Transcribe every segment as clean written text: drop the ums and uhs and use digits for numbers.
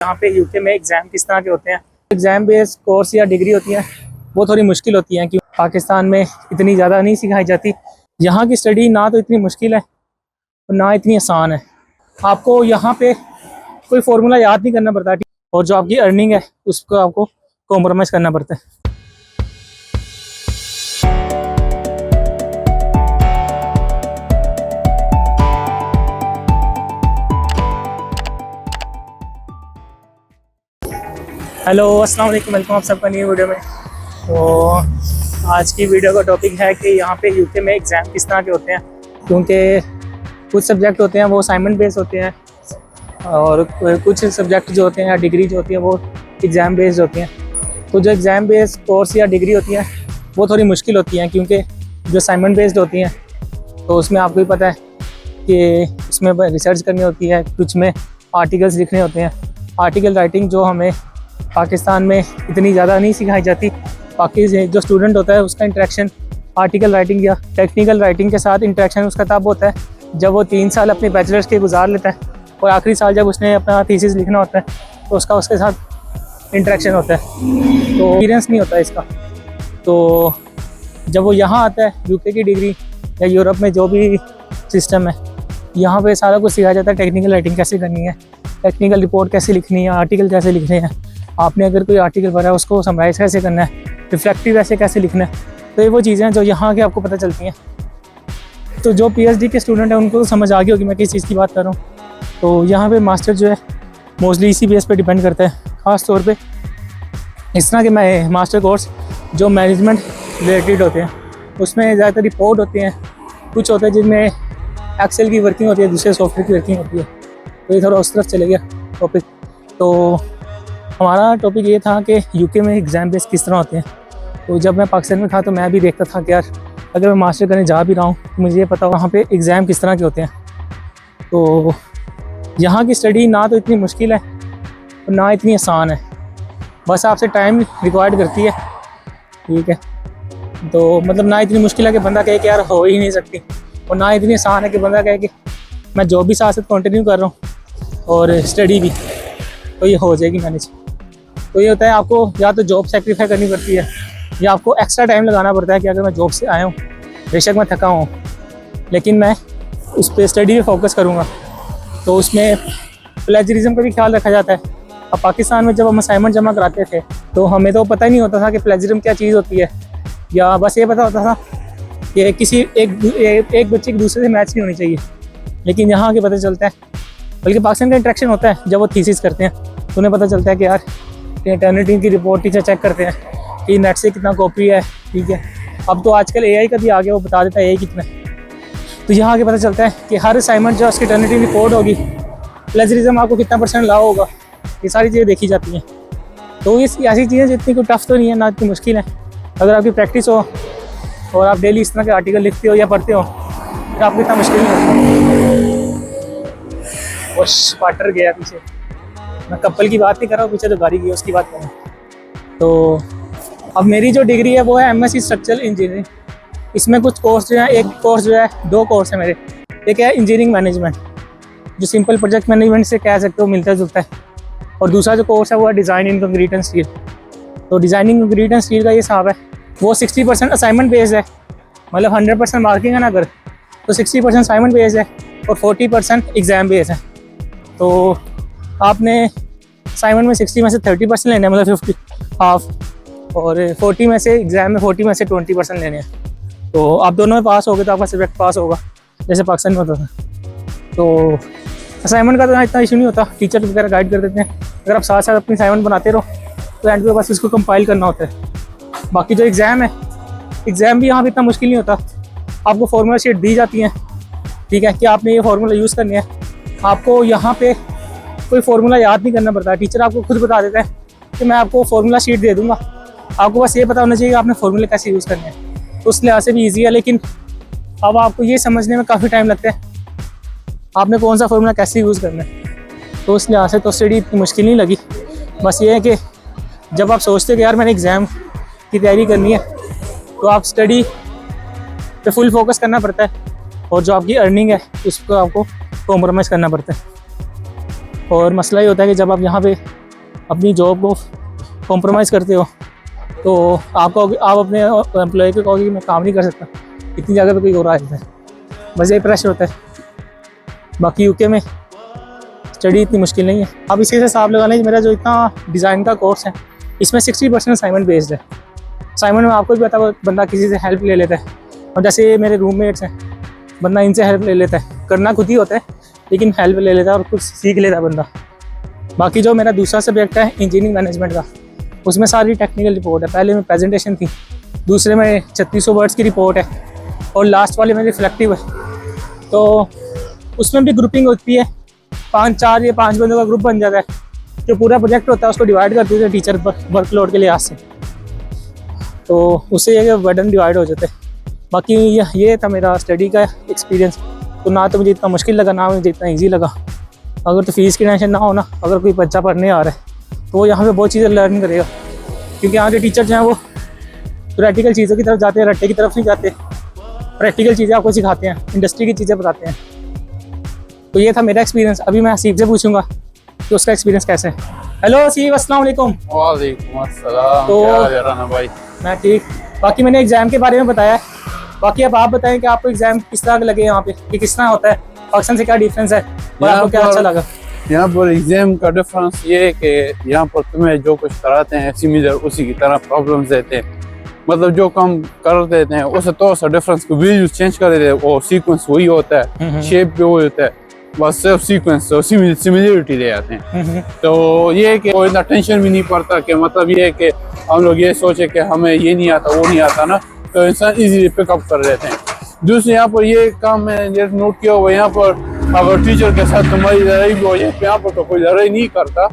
यहाँ पे यूके में एग्ज़ाम किस तरह के होते हैं। एग्ज़ाम बेस्ड कोर्स या डिग्री होती है वो थोड़ी मुश्किल होती हैं, क्योंकि पाकिस्तान में इतनी ज़्यादा नहीं सिखाई जाती। यहाँ की स्टडी ना तो इतनी मुश्किल है और ना इतनी आसान है। आपको यहाँ पे कोई फार्मूला याद नहीं करना पड़ता और जो आपकी अर्निंग है उसको आपको कॉम्प्रोमाइज़ करना पड़ता है। हेलो अस्सलाम वालेकुम, वेलकम आप सबका न्यू वीडियो में। तो आज की वीडियो का टॉपिक है कि यहाँ पे यूके में एग्ज़ाम किस तरह के होते हैं, क्योंकि कुछ सब्जेक्ट होते हैं वो असाइनमेंट बेस्ड होते हैं और कुछ सब्जेक्ट जो होते हैं या डिग्री जो होती है वो एग्ज़ाम बेस्ड होती हैं। तो जो एग्ज़ाम बेस्ड कोर्स या डिग्री होती है वो थोड़ी मुश्किल होती हैं, क्योंकि जो असाइनमेंट बेस्ड होती हैं तो उसमें आपको ही पता है कि उसमें रिसर्च करनी होती है, कुछ में आर्टिकल्स लिखने होते हैं। आर्टिकल राइटिंग जो हमें पाकिस्तान में इतनी ज़्यादा नहीं सिखाई जाती। बाकी जो स्टूडेंट होता है उसका इंटरेक्शन आर्टिकल राइटिंग या टेक्निकल राइटिंग के साथ इंटरेक्शन उसका तब होता है जब वो 3 साल अपने बैचलर्स के गुजार लेता है और आखिरी साल जब उसने अपना थीसिस लिखना होता है तो उसके साथ इंटरेक्शन होता है, तो एक्सपीरियंस नहीं होता इसका। तो जब वो यहाँ आता है यूके की डिग्री या यूरोप में जो भी सिस्टम है, यहाँ पे सारा कुछ सिखाया जाता है। टेक्निकल राइटिंग कैसे करनी है, टेक्निकल रिपोर्ट कैसे लिखनी है, आर्टिकल कैसे लिखने हैं, आपने अगर कोई आर्टिकल पढ़ा है उसको समराइज़ कैसे करना है, रिफ्लेक्टिव कैसे लिखना है। तो ये वो चीज़ें हैं जो यहाँ के आपको पता चलती हैं। तो जो पीएचडी के स्टूडेंट हैं उनको तो समझ आ गई होगी मैं किस चीज़ की बात कर रहा हूँ। तो यहाँ पे मास्टर जो है मोस्टली इसी बेस पे डिपेंड करता है। ख़ास तौर पे इस तरह के मास्टर कोर्स जो मैनेजमेंट रिलेटेड होते हैं उसमें ज़्यादातर रिपोर्ट होते हैं, कुछ होते हैं जिनमें एक्सेल की वर्किंग होती है, दूसरे सॉफ्टवेयर की वर्किंग होती है। तो ये थोड़ा उस तरफ चले गया टॉपिक। तो हमारा टॉपिक ये था कि यूके में एग्ज़ाम बेस किस तरह होते हैं। तो जब मैं पाकिस्तान में था तो मैं भी देखता था कि यार अगर मैं मास्टर करने जा भी रहा हूँ तो मुझे ये पता वहाँ पे एग्ज़ाम किस तरह के होते हैं। तो यहाँ की स्टडी ना तो इतनी मुश्किल है और ना इतनी आसान है, बस आपसे टाइम रिक्वायर्ड करती है, ठीक है। तो मतलब ना इतनी मुश्किल है कि बंदा कहे कि यार हो ही नहीं सकती, और ना इतनी आसान है कि बंदा कहे कि मैं जॉब भी साथ साथ कंटिन्यू कर रहा हूँ और स्टडी भी, तो ये हो जाएगी मैनेज। तो ये होता है आपको या तो जॉब सेक्रीफाई करनी पड़ती है या आपको एक्स्ट्रा टाइम लगाना पड़ता है कि अगर मैं जॉब से आया हूँ, बेशक मैं थका हूँ, लेकिन मैं उस पर स्टडी पे फोकस करूँगा। तो उसमें प्लेजरिज्म का भी ख्याल रखा जाता है। अब पाकिस्तान में जब हम असाइनमेंट जमा कराते थे तो हमें तो पता ही नहीं होता था कि प्लेजरिज्म क्या चीज़ होती है, या बस ये पता होता था कि किसी एक बच्चे की दूसरे से मैच नहीं होनी चाहिए। लेकिन यहाँ के पता चलता है, बल्कि पाकिस्तान का इंटरेक्शन होता है जब वो थीसिस करते हैं तो उन्हें पता चलता है कि यार इटर्निटी की रिपोर्ट टीचर चेक करते हैं कि नेट से कितना कॉपी है, ठीक है। अब तो आजकल एआई का भी आ गया, वो बता देता है एआई कितना है। तो यहाँ आगे पता चलता है कि हर असाइनमेंट जो उसकी इटर्निटी रिपोर्ट होगी, प्लेजरिज्म आपको कितना % लाओ होगा, ये सारी चीज़ें देखी जाती हैं। तो ये ऐसी चीज़ें जितनी कोई टफ तो नहीं है, ना इतनी मुश्किल है। अगर आपकी प्रैक्टिस हो और आप डेली इस तरह के आर्टिकल लिखते हो या पढ़ते हो तो आपको इतना मुश्किल नहीं होता। और वाटर गया पीछे, मैं कपल की बात नहीं कर रहा हूँ, पीछे तो गाड़ी गई उसकी बात कर रहा हूँ। तो अब मेरी जो डिग्री है वो है एमएससी स्ट्रक्चरल इंजीनियरिंग। इसमें कुछ कोर्स जो है, एक कोर्स जो है, 2 कोर्स है मेरे। एक है इंजीनियरिंग मैनेजमेंट जो सिंपल प्रोजेक्ट मैनेजमेंट से कह सकते हो मिलता जुलता है, और दूसरा जो कोर्स है वो है design in concrete and steel. तो डिज़ाइनिंग कंक्रीट एंड स्टील का ये हिसाब है, वो 60% असाइनमेंट बेस्ड है, मतलब 100% मार्किंग है ना अगर, तो 60% असाइनमेंट बेस्ड है और 40% एग्ज़ाम बेस्ड है। तो आपने असाइनमेंट में 60 में से 30% लेने हैं, मतलब 50 हाफ, और 40 में से एग्ज़ाम में 40 में से 20% लेने हैं। तो आप दोनों में पास हो गए तो आपका सब्जेक्ट पास होगा, जैसे पाकिस्तान में होता था। तो असाइनमेंट का तो इतना इशू नहीं होता, टीचर वगैरह गाइड कर देते हैं। अगर आप साथ साथ अपनी असाइनमेंट बनाते रहो तो एंड पे बस इसको कंपाइल करना होता है। बाकी जो एग्ज़ाम है, एग्ज़ाम भी यहाँ पे इतना मुश्किल नहीं होता। आपको फार्मूला शीट दी जाती है, ठीक है, कि आपने ये फार्मूला यूज़ करनी है। आपको यहाँ पे कोई फार्मूला याद नहीं करना पड़ता, टीचर आपको खुद बता देता है कि मैं आपको फार्मूला शीट दे दूँगा, आपको बस ये पता होना चाहिए कि आपने फार्मूले कैसे यूज़ करने हैं। तो उस लिहाज से भी ईजी है, लेकिन अब आपको ये समझने में काफ़ी टाइम लगता है आपने कौन सा फार्मूला कैसे यूज़ करना है। तो उस लिहाज से तो स्टडी इतनी मुश्किल नहीं लगी। बस ये है कि जब आप सोचते हो कि यार मैंने एग्ज़ाम की तैयारी करनी है तो आप स्टडी पे फुल फोकस करना पड़ता है, और जो आपकी अर्निंग है उसको आपको कॉम्प्रोमाइज़ करना पड़ता है। और मसला ये होता है कि जब आप यहाँ पे अपनी जॉब को कॉम्प्रोमाइज़ करते हो तो आप अपने एम्प्लॉय को कहोगे कि मैं काम नहीं कर सकता, इतनी जगह पे कोई और आ जाता है, बस यही प्रेशर होता है। बाकी यूके में स्टडी इतनी मुश्किल नहीं है। आप इसी से हिसाब लगा लें, मेरा जो इतना डिज़ाइन का कोर्स है इसमें 60% असाइनमेंट बेस्ड है। असाइनमेंट में आपको भी पता है बंदा किसी से हेल्प ले लेता है, और जैसे मेरे रूममेट्स हैं बंदा इनसे हेल्प ले लेता है, करना खुद ही होता है लेकिन हेल्प ले लेता है और कुछ सीख लेता है बंदा। बाकी जो मेरा दूसरा सब्जेक्ट है इंजीनियरिंग मैनेजमेंट का, उसमें सारी टेक्निकल रिपोर्ट है। पहले में प्रेजेंटेशन थी, दूसरे में 3600 वर्ड्स की रिपोर्ट है, और लास्ट वाले में रिफ्लेक्टिव है। तो उसमें भी ग्रुपिंग होती है, 4 या 5 बंदों का ग्रुप बन जाता है। जो पूरा प्रोजेक्ट होता है उसको डिवाइड कर देते हैं टीचर वर्कलोड के लिहाज से, तो उससे ये बर्डन डिवाइड हो जाता है। बाकी ये था मेरा स्टडी का एक्सपीरियंस। तो ना तो मुझे इतना मुश्किल लगा, ना मुझे इतना ईजी लगा। अगर तो फीस की टेंशन ना हो ना, अगर कोई बच्चा पढ़ने आ रहा है तो वो यहाँ पे बहुत चीज़ें लर्न करेगा, क्योंकि यहाँ के टीचर जो हैं वो प्रैक्टिकल चीज़ों की तरफ जाते हैं, रट्टे की तरफ नहीं जाते। प्रैक्टिकल चीज़ें आपको सिखाते हैं, इंडस्ट्री की चीज़ें बताते हैं। तो ये था मेरा एक्सपीरियंस। अभी मैं हसीब से पूछूंगा कि उसका एक्सपीरियंस कैसे है। हेलो हसीब, अस्सलाम वालेकुम। वालेकुम अस्सलाम। तो क्या हाल है राना भाई? मैं ठीक। बाकी मैंने एग्ज़ाम के बारे में बताया है, बाकी अब आप बताएं कि आपको एग्ज़ाम किस तरह लगे, यहाँ पे कि किस तरह होता है, पाकिस्तान से क्या डिफरेंस है और आपको क्या अच्छा लगा? यहाँ पर एग्जाम का डिफरेंस ये है कि यहाँ पर तुम्हें जो कुछ कराते हैं सिमिलर उसी की तरह प्रॉब्लम्स देते हैं। मतलब जो काम कर देते हैं उससे थोड़ा सा डिफरेंस को वैल्यूज चेंज कर देते हैं, और सीक्वेंस वही होता है, शेप भी वही होता है, बस सिर्फ सीक्वेंस और सिमिलरिटी ले आते हैं। तो ये है कि कोई इतना टेंशन भी नहीं पड़ता कि मतलब ये है कि हम लोग ये सोचे कि हमें ये नहीं आता वो नहीं आता ना, तो इंसान इजीली पिकअप कर लेते हैं। दूसरे यहाँ पर ये काम मैंने नोट किया हुआ, यहाँ पर अगर टीचर के साथ तुम्हारी लड़ाई भी हो जाए, यहाँ पर तो कोई लड़ाई नहीं करता,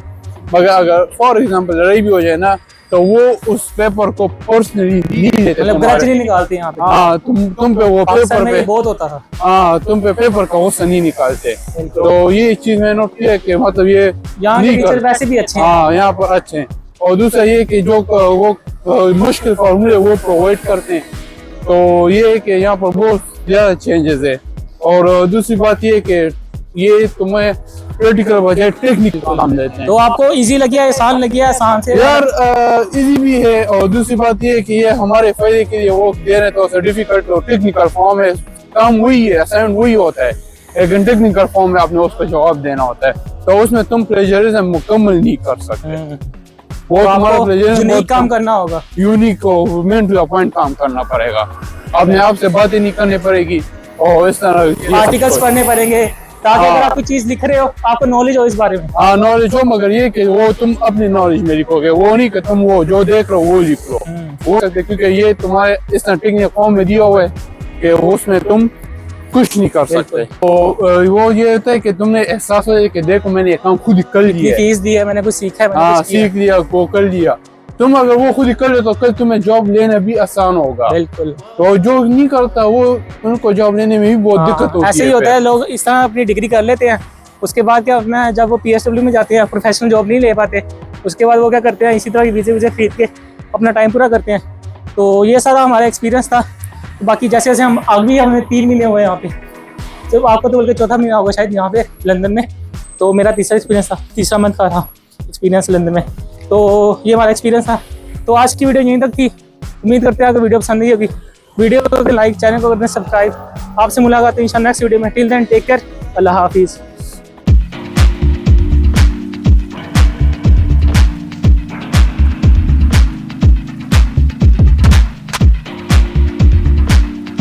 मगर अगर फॉर एग्जाम्पल लड़ाई भी हो जाए ना तो वो उस पेपर को पर्सनली नहीं लेते, मतलब ग्रज नहीं निकालते यहाँ पे। हाँ, तुम पे वो पेपर पे बहुत होता था। हाँ, तुम पे पेपर का गुस्सा नहीं निकालते। तो ये चीज मैंने नोट किया कि मतलब ये यहाँ के टीचर वैसे भी अच्छे हैं। हाँ, यहाँ पर अच्छे हैं। और दूसरा ये कि जो वो मुश्किल फॉर्मूले वो प्रोवाइड करते हैं, तो ये है कि यहाँ पर बहुत ज्यादा चेंजेस है। और दूसरी बात ये कि ये तुम्हें प्रैक्टिकल बजाय टेक्निकल काम देते हैं। तो आपको इजी लगी है, आसान लगी है? आसान से यार इजी भी है, और दूसरी बात ये है कि ये हमारे फायदे के लिए वो दे रहे, तो डिफिकल्ट और टेक्निकल फॉर्म है, काम वही है, असाइनमेंट वही होता है, लेकिन टेक्निकल फॉर्म में आपने उसको जवाब देना होता है, तो उसमें तुम प्लेजरिज्म मुकम्मल नहीं कर सकते। वो तो तुम्हारा प्लेजरिज्म यूनिक काम करना होगा, यूनिक और मेन टू द पॉइंट काम करना पड़ेगा। अपने आप से बातें नहीं करनी पड़ेगी, और इस तरह आर्टिकल्स पढ़ने पड़ेंगे, ताकि अगर आप कोई चीज लिख रहे हो आपको नॉलेज हो इस बारे में। हाँ, नॉलेज हो, मगर ये कि वो तुम अपनी नॉलेज में लिखोगे, वो नहीं कि तुम वो जो देख रहे हो वो लिख लो। वो क्योंकि ये तुम्हारे इस तरह टेक्निकल फॉर्म में दिया हुआ है कि उसमें तुम कुछ नहीं कर सकते। तो वो ये होता है कि तुमने एहसास हो कि देखो मैंने ये काम खुद ही कर लिया, फीस दी है, मैंने कुछ सीखा है, हाँ सीख लिया, वो कर लिया। तुम अगर वो खुद ही कर ले तो कल तुम्हें जॉब लेना भी आसान होगा। बिल्कुल। तो जो नहीं करता वो उनको जॉब लेने में भी बहुत दिक्कत होती है। ऐसे ही होता है, लोग इस तरह अपनी डिग्री कर लेते हैं, उसके बाद क्या अपना जब वो PSW में जाते हैं प्रोफेशनल जॉब नहीं ले पाते, उसके बाद वो क्या करते हैं इसी तरह की वीजे खरीद के अपना टाइम पूरा करते हैं। तो ये सारा हमारा एक्सपीरियंस था। बाकी जैसे जैसे हम अभी हमें 3 महीने हुए यहाँ पे, जब आपको तो बोल के चौथा महीना होगा शायद यहाँ पे लंदन में, तो मेरा तीसरा एक्सपीरियंस था, तीसरा मंथ का था एक्सपीरियंस लंदन में। तो ये हमारा एक्सपीरियंस था। तो आज की वीडियो यहीं तक थी, उम्मीद करते हैं आपको वीडियो पसंद आई होगी। वीडियो को लाइक, चैनल को करना सब्सक्राइब। आपसे मुलाकात है इंशाल्लाह नेक्स्ट वीडियो में। टिल देन टेक केयर, अल्लाह हाफिज़।